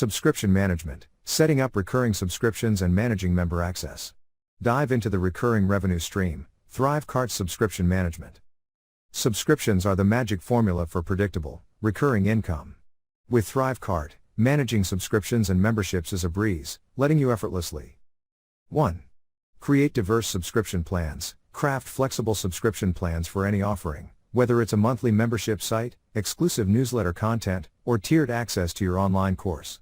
Subscription management, setting up recurring subscriptions and managing member access. Dive into the recurring revenue stream, ThriveCart subscription management. Subscriptions are the magic formula for predictable, recurring income. With ThriveCart, managing subscriptions and memberships is a breeze, letting you effortlessly 1. Create diverse subscription plans. Craft flexible subscription plans for any offering, whether it's a monthly membership site, exclusive newsletter content, or tiered access to your online course.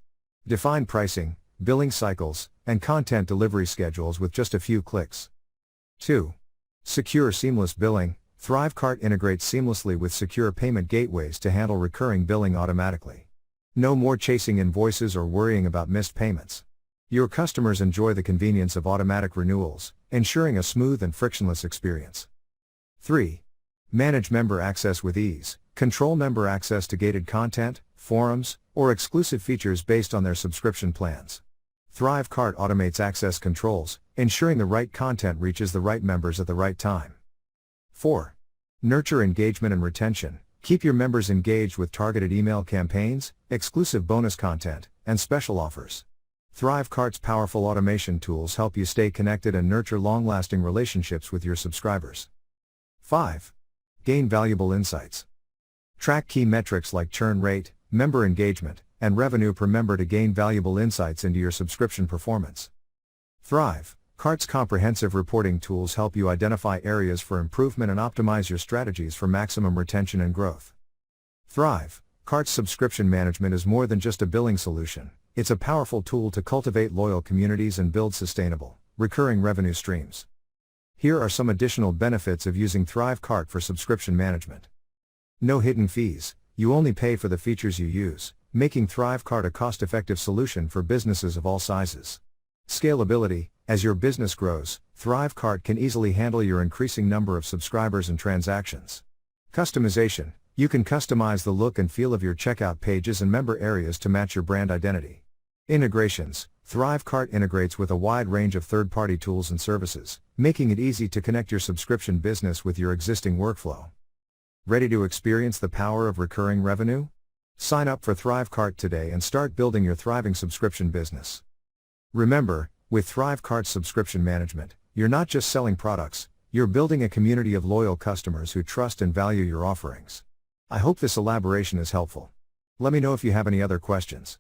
Define pricing, billing cycles, and content delivery schedules with just a few clicks. 2. Secure seamless billing. ThriveCart integrates seamlessly with secure payment gateways to handle recurring billing automatically. No more chasing invoices or worrying about missed payments. Your customers enjoy the convenience of automatic renewals, ensuring a smooth and frictionless experience. 3. Manage member access with ease. Control member access to gated content, forums, or exclusive features based on their subscription plans. ThriveCart automates access controls, ensuring the right content reaches the right members at the right time. 4. Nurture engagement and retention. Keep your members engaged with targeted email campaigns, exclusive bonus content, and special offers. ThriveCart's powerful automation tools help you stay connected and nurture long-lasting relationships with your subscribers. 5. Gain valuable insights. Track key metrics like churn rate, member engagement, and revenue per member to gain valuable insights into your subscription performance. ThriveCart's comprehensive reporting tools help you identify areas for improvement and optimize your strategies for maximum retention and growth. ThriveCart's subscription management is more than just a billing solution. It's a powerful tool to cultivate loyal communities and build sustainable, recurring revenue streams. Here are some additional benefits of using ThriveCart for subscription management. No hidden fees. You only pay for the features you use, making ThriveCart a cost-effective solution for businesses of all sizes. Scalability. As your business grows, ThriveCart can easily handle your increasing number of subscribers and transactions. Customization. You can customize the look and feel of your checkout pages and member areas to match your brand identity. Integrations. ThriveCart integrates with a wide range of third-party tools and services, making it easy to connect your subscription business with your existing workflow. Ready to experience the power of recurring revenue? Sign up for ThriveCart today and start building your thriving subscription business. Remember, with ThriveCart's subscription management, you're not just selling products, you're building a community of loyal customers who trust and value your offerings. I hope this elaboration is helpful. Let me know if you have any other questions.